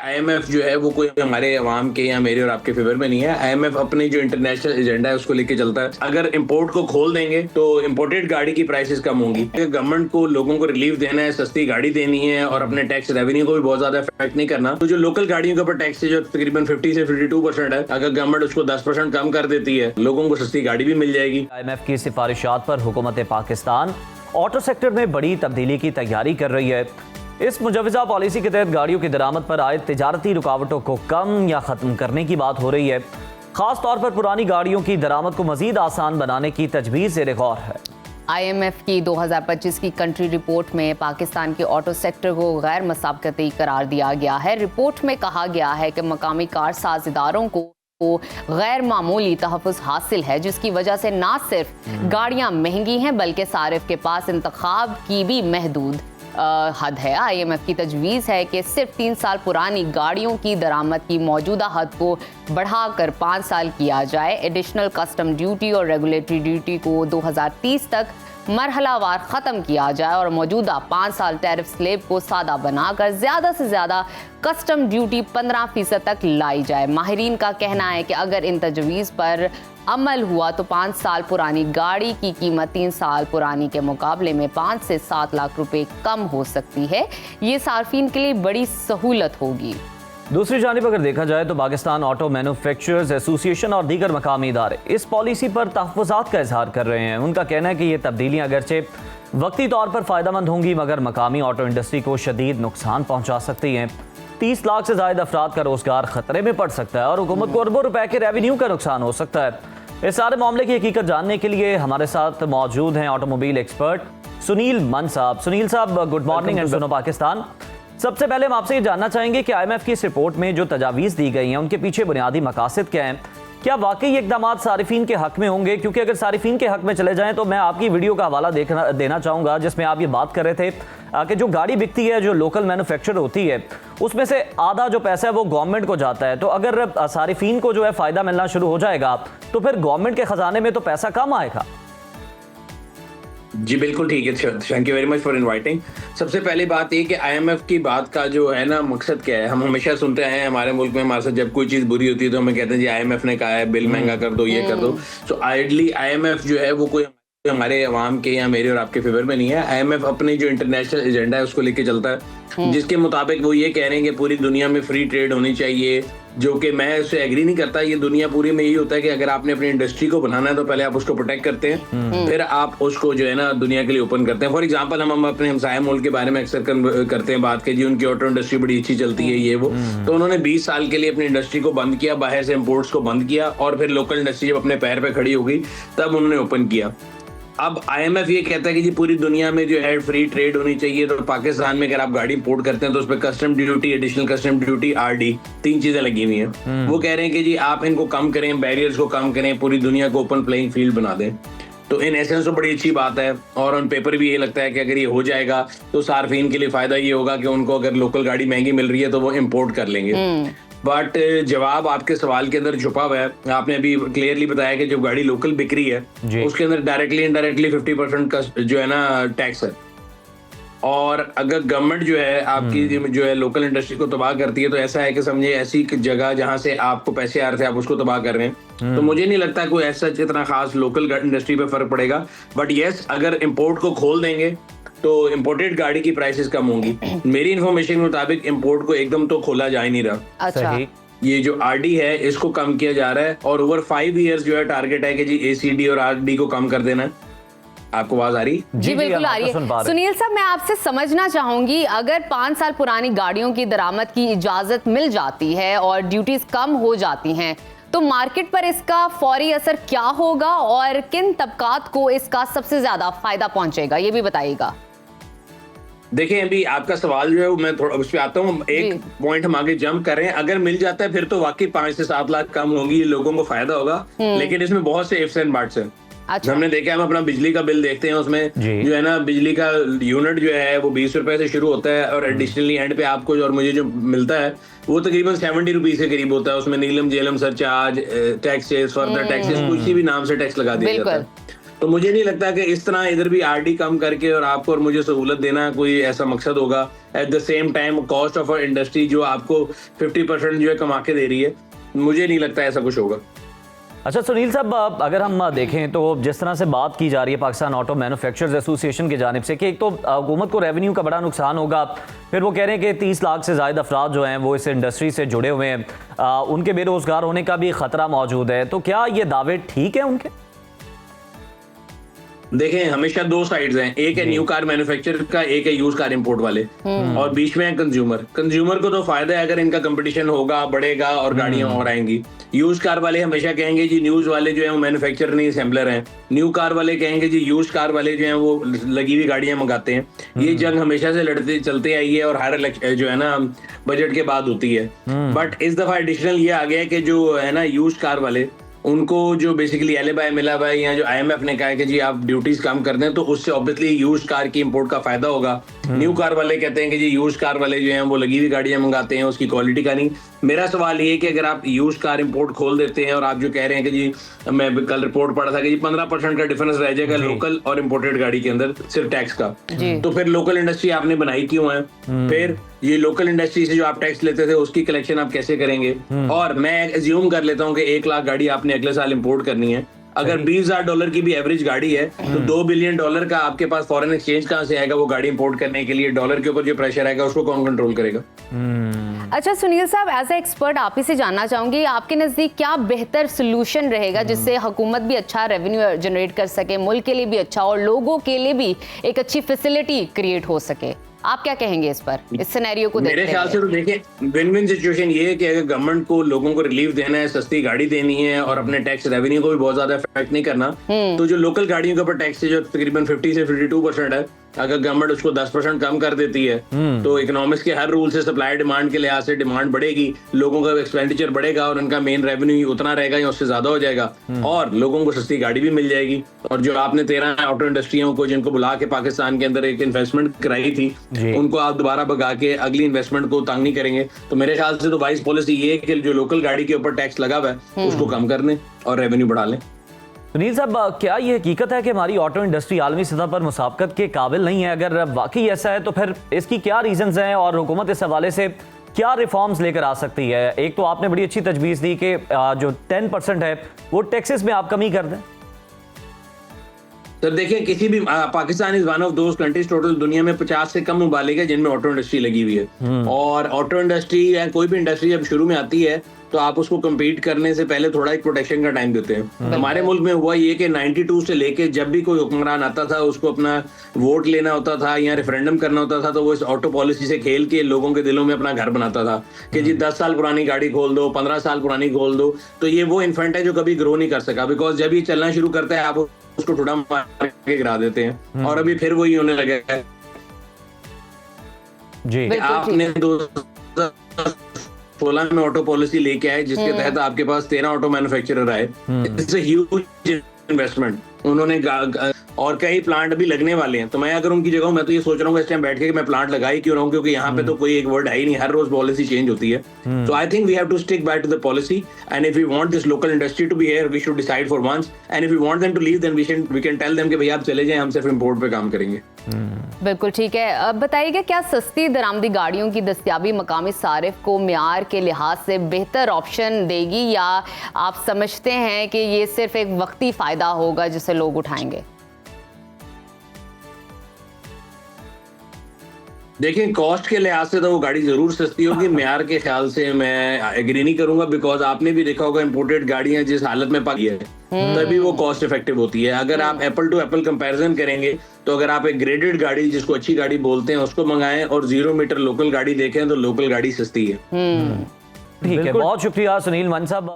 IMF जो है वो कोई हमारे अवाम के या मेरे और आपके फेवर में नहीं है। आईएमएफ अपने जो इंटरनेशनल एजेंडा है उसको लेके चलता है। अगर इंपोर्ट को खोल देंगे तो इंपोर्टेड गाड़ी की प्राइसेस कम होंगी। गवर्नमेंट को लोगों को रिलीफ देना है, सस्ती गाड़ी देनी है और अपने टैक्स रेवेन्यू को भी बहुत ज्यादा इफेक्ट नहीं करना। तो जो लोकल गाड़ियों के ऊपर टैक्स है जो तकरीबन 50 से 52% है, अगर गवर्नमेंट उसको 10% कम कर देती है, लोगों को सस्ती गाड़ी भी मिल जाएगी। आईएमएफ की सिफारिशात पर हुकूमत पाकिस्तान ऑटो सेक्टर में बड़ी तब्दीली की तैयारी कर रही है। इस मुजवजा पॉलिसी के तहत गाड़ियों की दरामद पर आए तिजारती रुकावटों को कम या ख़त्म करने की बात हो रही है। खास तौर पर पुरानी गाड़ियों की दरामद को मजीद आसान बनाने की तजवीज़ ज़ेर गौर है। आईएमएफ की 2025 की कंट्री रिपोर्ट में पाकिस्तान के ऑटो सेक्टर को गैर मसाबकती करार दिया गया है। रिपोर्ट में कहा गया है कि मकामी कार साज इदारों को गैर मामूली तहफ़्फ़ुज़ हासिल है, जिसकी वजह से ना सिर्फ गाड़ियाँ महंगी हैं बल्कि सारिफ के पास इंतखाब की भी महदूद हद है। आईएमएफ की तजवीज़ है कि सिर्फ 3 साल पुरानी गाड़ियों की दरामद की मौजूदा हद को बढ़ाकर 5 साल किया जाए। एडिशनल कस्टम ड्यूटी और रेगुलेटरी ड्यूटी को 2030 तक मरहलावार ख़त्म किया जाए और मौजूदा 5 साल टैरिफ स्लेब को सादा बनाकर ज़्यादा से ज़्यादा कस्टम ड्यूटी 15% तक लाई जाए। माहिरीन का कहना है कि अगर इन तजवीज़ पर अमल हुआ तो 5 साल पुरानी गाड़ी की कीमत 3 साल पुरानी के मुकाबले में 5 से 7 लाख रुपए कम हो सकती है। ये सार्फिन के लिए बड़ी सहूलत होगी। दूसरी जानिब अगर देखा जाए तो पाकिस्तान ऑटो मैन्युफैक्चरर्स एसोसिएशन और दीगर मकामी इदारे इस पॉलिसी पर तहफ़्फ़ुज़ात का इजहार कर रहे हैं। उनका कहना है कि ये तब्दीलियाँ अगरचे वक्ती तौर पर फ़ायदेमंद होंगी मगर मकामी ऑटो इंडस्ट्री को शदीद नुकसान पहुँचा सकती हैं। 30 लाख से ज़ायद अफराद का रोज़गार ख़तरे में पड़ सकता है और हुकूमत को अरबों रुपए के रेवेन्यू का नुकसान हो सकता है। इस सारे मामले की हकीकत जानने के लिए हमारे साथ मौजूद हैं ऑटोमोबाइल एक्सपर्ट सुनील मन साहब। सुनील साहब, गुड मॉर्निंग एंड सुनो पाकिस्तान। सबसे पहले हम आपसे ये जानना चाहेंगे कि आईएमएफ की इस रिपोर्ट में जो तजावीज़ दी गई हैं उनके पीछे बुनियादी मकासद क्या हैं? क्या वाकई ये इक़दाम सारिफीन के हक़ में होंगे? क्योंकि अगर सारिफीन के हक़ में चले जाएं तो मैं आपकी वीडियो का हवाला देना चाहूँगा जिसमें आप ये बात कर रहे थे कि जो गाड़ी बिकती है, जो लोकल मैन्युफैक्चर होती है, उसमें से आधा जो पैसा है वो गवर्नमेंट को जाता है। तो अगर सारिफीन को जो है फ़ायदा मिलना शुरू हो जाएगा तो फिर गवर्नमेंट के ख़जाने में तो पैसा कम आएगा। जी बिल्कुल ठीक है, thank you very much for inviting. सबसे पहली बात ये कि आईएमएफ की बात का जो है ना मकसद क्या है। हम हमेशा सुनते हैं हमारे मुल्क में, हमारे साथ जब कोई चीज़ बुरी होती है तो हमें कहते हैं जी आईएमएफ ने कहा है बिल महंगा कर दो, ये कर दो। सो आइडली आईएमएफ जो है वो कोई हमारे अवाम के या मेरे और आपके फेवर में नहीं है। आईएमएफ अपने जो इंटरनेशनल एजेंडा है उसको लेके चलता है, जिसके मुताबिक वो ये कह रहे हैं कि पूरी दुनिया में फ्री ट्रेड होनी चाहिए, जो कि मैं उससे एग्री नहीं करता। ये दुनिया पूरी में यही होता है कि अगर आपने अपनी इंडस्ट्री को बनाना है तो पहले आप उसको प्रोटेक्ट करते हैं, फिर आप उसको जो है ना दुनिया के लिए ओपन करते हैं। फॉर एग्जांपल हम अपने हमसाया मुल्क के बारे में अक्सर करते हैं बात के जी उनकी ऑटो इंडस्ट्री बड़ी अच्छी चलती है ये वो। तो उन्होंने 20 साल के लिए अपनी इंडस्ट्री को बंद किया, बाहर से इम्पोर्ट्स को बंद किया और फिर लोकल इंडस्ट्री जब अपने पैर पे खड़ी हो गई तब उन्होंने ओपन किया। अब आईएमएफ ये कहता है कि जी पूरी दुनिया में जो है फ्री ट्रेड होनी चाहिए। तो पाकिस्तान में अगर आप गाड़ी इंपोर्ट करते हैं तो उस पर custom duty, additional custom duty, RD, 3 चीजें लगी हुई हैं। वो कह रहे हैं कि जी आप इनको कम करें, बैरियर्स को कम करें, पूरी दुनिया को ओपन प्लेइंग फील्ड बना दें। तो इन एसेंस तो बड़ी अच्छी बात है और ऑन पेपर भी ये लगता है कि अगर ये हो जाएगा तो सार्फिन के लिए फायदा ये होगा कि उनको अगर लोकल गाड़ी महंगी मिल रही है तो वो इम्पोर्ट कर लेंगे। बट जवाब आपके सवाल के अंदर छुपा हुआ है। आपने अभी क्लियरली बताया कि जो गाड़ी लोकल बिक रही है उसके अंदर डायरेक्टली इनडायरेक्टली 50% का जो है ना टैक्स है। और अगर गवर्नमेंट जो है आपकी जो है लोकल इंडस्ट्री को तबाह करती है तो ऐसा है कि समझे ऐसी जगह जहां से आपको पैसे आ रहे थे आप उसको तबाह कर रहे हैं। तो मुझे नहीं लगता कोई ऐसा इतना खास लोकल इंडस्ट्री पे फर्क पड़ेगा। बट यस, अगर इंपोर्ट को खोल देंगे तो इंपोर्टेड गाड़ी की प्राइसेस कम होंगी। मेरी इन्फॉर्मेशन के मुताबिक इंपोर्ट को एकदम तो खोला जा ही नहीं रहा। अच्छा, ये जो आरडी है इसको कम किया जा रहा है और ओवर 5 इयर्स जो है टारगेट है कि जी एसीडी और आरडी को कम कर देना है। आपको आवाज आ रही? जी बिल्कुल आ रही है। सुनील साहब, मैं आपसे समझना चाहूंगी, अगर 5 साल पुरानी गाड़ियों की दरामद की इजाजत मिल जाती है और ड्यूटीज कम हो जाती हैं तो मार्केट पर इसका फौरी असर क्या होगा और किन तबकात को इसका सबसे ज्यादा फायदा पहुंचेगा, ये भी बताइएगा। देखिए अभी आपका सवाल जो है मैं थोड़ा उस पर आता हूँ। एक पॉइंट हम आगे जंप कर रहे हैं। अगर मिल जाता है फिर तो वाकई 5 से 7 लाख कम होगी, ये लोगों को फायदा होगा। लेकिन इसमें बहुत से इफ्स एंड बट्स हैं। अच्छा। हमने देखा, हम अपना बिजली का बिल देखते हैं, उसमें जो है ना बिजली का यूनिट जो है वो 20 रुपए से शुरू होता है और एडिशनली एंड पे आपको और मुझे जो मिलता है वो तकरीबन 70 रुपीज के करीब होता है। उसमें नीलम जेलम सरचार्ज, टैक्सेस, फर्दर टैक्सेस, किसी भी नाम से टैक्स लगा दिया जाता है। तो मुझे नहीं लगता कि इस तरह इधर भी आरडी कम करके और आपको और मुझे सहूलत देना कोई ऐसा मकसद होगा। At the same time cost of industry जो आपको 50% जो है कमा के दे रही है, मुझे नहीं लगता ऐसा कुछ होगा। अच्छा सुनील साहब, अगर हम देखें तो जिस तरह से बात की जा रही है पाकिस्तान ऑटो मैन्युफैक्चरर्स एसोसिएशन की जानिब से कि एक तो हुकूमत को रेवेन्यू का बड़ा नुकसान होगा, फिर वो कह रहे हैं कि 30 लाख से ज़ायद अफराद जो हैं वो इस इंडस्ट्री से जुड़े हुए हैं, उनके बेरोज़गार होने का भी ख़तरा मौजूद है, तो क्या ये दावे ठीक है उनके? देखें, हमेशा दो साइड्स हैं, एक है न्यू कार मैन्युफैक्चरर का, एक है यूज कार इंपोर्ट वाले, और बीच में है कंज्यूमर को तो फायदा है अगर इनका कंपटीशन होगा, बढ़ेगा और गाड़ियां और आएंगी। यूज कार वाले हमेशा कहेंगे जी न्यूज वाले जो है वो मैन्युफैक्चरर नहीं असेंबलर हैं, न्यू कार वाले कहेंगे जी यूज कार वाले जो है वो लगी हुई गाड़ियां मंगाते हैं। ये जंग हमेशा से लड़ते चलते आई है और हर जो है ना बजट के बाद होती है। बट इस दफा एडिशनल ये आ गया है कि जो है ना यूज कार वाले, उनको जो बेसिकली एलिबाई मिला हुआ है या जो आईएमएफ ने कहा है कि जी आप ड्यूटीज कम कर दें, तो उससे ऑब्वियसली यूज कार की इंपोर्ट का फायदा होगा। न्यू कार वाले कहते हैं कि जी यूज कार वाले जो हैं वो लगी हुई गाड़ियां मंगाते हैं, उसकी क्वालिटी का नहीं। मेरा सवाल ये है कि अगर आप यूज कार इंपोर्ट खोल देते हैं और आप जो कह रहे हैं कि जी, मैं कल रिपोर्ट पढ़ा था कि जी 15% का डिफरेंस रह जाएगा लोकल और इंपोर्टेड गाड़ी के अंदर सिर्फ टैक्स का, तो फिर लोकल इंडस्ट्री आपने बनाई क्यों है? फिर ये लोकल इंडस्ट्री से जो आप टैक्स लेते थे उसकी कलेक्शन आप कैसे करेंगे? और मैं एज्यूम कर लेता हूँ कि 1 लाख गाड़ी आपने अगले साल इंपोर्ट करनी है, अगर $20,000 की भी एवरेज गाड़ी है तो $2 बिलियन का आपके पास फॉरेन एक्सचेंज कहाँ से आएगा वो गाड़ी इंपोर्ट करने के लिए? डॉलर के ऊपर जो प्रेशर आएगा उसको कौन कंट्रोल करेगा? अच्छा सुनील साहब, एज ए एक्सपर्ट आप ही से जानना चाहूंगी, आपके नजदीक क्या बेहतर सोल्यूशन रहेगा जिससे हुकूमत भी अच्छा रेवेन्यू जनरेट कर सके, मुल्क के लिए भी अच्छा और लोगों के लिए भी एक अच्छी फैसिलिटी क्रिएट हो सके? आप क्या कहेंगे इस पर, इस सिनेरियो को देखते हैं? मेरे ख्याल से तो देखिए, विन विन सिचुएशन ये है कि अगर गवर्नमेंट को लोगों को रिलीफ देना है, सस्ती गाड़ी देनी है और अपने टैक्स रेवेन्यू को भी बहुत ज्यादा इफेक्ट नहीं करना, तो जो लोकल गाड़ियों के ऊपर टैक्स है जो तकरीबन 50 से 52% है, अगर गवर्नमेंट उसको 10% कम कर देती है तो इकोनॉमिक्स के हर रूल से सप्लाई डिमांड के लिहाज से डिमांड बढ़ेगी, लोगों का एक्सपेंडिचर बढ़ेगा और उनका मेन रेवेन्यू उतना रहेगा या उससे ज्यादा हो जाएगा और लोगों को सस्ती गाड़ी भी मिल जाएगी। और जो आपने 13 ऑटो इंडस्ट्रियों को जिनको बुला के पाकिस्तान के अंदर एक इन्वेस्टमेंट कराई थी, उनको आप दोबारा भगा के अगली इन्वेस्टमेंट को तंग नहीं करेंगे। तो मेरे ख्याल से तो वाइस पॉलिसी ये है कि जो लोकल गाड़ी के ऊपर टैक्स लगा हुआ है उसको कम कर दें और रेवेन्यू बढ़ा लें। सुनील साहब, क्या ये हकीकत है कि हमारी ऑटो इंडस्ट्री आलमी सतह पर मुसाबकत के काबिल नहीं है? अगर वाकई ऐसा है तो फिर इसकी क्या रीजंस हैं और हुकूमत इस हवाले से क्या रिफॉर्म्स लेकर आ सकती है? एक तो आपने बड़ी अच्छी तजवीज़ दी कि जो 10% है वो टैक्सेस में आप कमी कर दें। सर देखिए, किसी भी Pakistan is one of those countries total दुनिया में 50 से कम ममालिक है जिनमें ऑटो इंडस्ट्री लगी हुई है। और ऑटो इंडस्ट्री या कोई भी इंडस्ट्री जब शुरू में आती है तो आप उसको कम्पीट करने से पहले थोड़ा एक प्रोटेक्शन का टाइम देते हैं। हमारे मुल्क में हुआ ये कि 92 से लेके जब भी कोई हुक्मरान आता था उसको अपना वोट लेना होता था या रेफरेंडम करना होता था, तो वो इस ऑटो पॉलिसी से खेल के लोगों के दिलों में अपना घर बनाता था कि जी 10 साल पुरानी गाड़ी खोल दो, 15 साल पुरानी खोल दो। तो ये वो इन्फेंट है जो कभी ग्रो नहीं कर सका, बिकॉज जब ये चलना शुरू करता है आप उसको थोड़ा मार के गिरा देते हैं और अभी फिर वही होने लगे है जी। आपने 2016 में ऑटो पॉलिसी लेके आए जिसके तहत आपके पास 13 ऑटो मैन्युफैक्चरर आए। It's a huge investment. उन्होंने और कई प्लांट भी लगने वाले हैं। तो मैं अगर उनकी जगह हूं, मैं तो ये सोच रहा हूँ इस टाइम बैठ के कि मैं प्लांट लगा ही क्यों रहा हूं, क्योंकि यहाँ पे तो कोई एक वर्ड है ही नहीं, हर रोज पॉलिसी चेंज होती है। तो I think we have to stick by to the policy and if we want this local industry to be here we should decide for once and if we want them to leave then we can tell them कि भैया आप चले जाएं, हम सिर्फ import पे काम करेंगे। बिल्कुल ठीक है। अब बताइएगा, क्या सस्ती दरामदी गाड़ियों की दस्तयाबी मकामी सारिफ को मियार के लिहाज से बेहतर ऑप्शन देगी या आप समझते हैं कि ये सिर्फ एक वक्ती फायदा होगा जिसे लोग उठाएंगे? देखिए, कॉस्ट के लिहाज से तो वो गाड़ी जरूर सस्ती होगी, म्यार के ख्याल से मैं एग्री नहीं करूंगा, बिकॉज आपने भी देखा होगा इंपोर्टेड गाड़ियां जिस हालत में पकी है तभी वो कॉस्ट इफेक्टिव होती है। अगर आप एप्पल टू एप्पल कंपैरिजन करेंगे तो अगर आप एक ग्रेडेड गाड़ी जिसको अच्छी गाड़ी बोलते हैं उसको मंगाएं और 0 मीटर लोकल गाड़ी देखें तो लोकल गाड़ी सस्ती है। ठीक है, बहुत शुक्रिया सुनील मान साहब।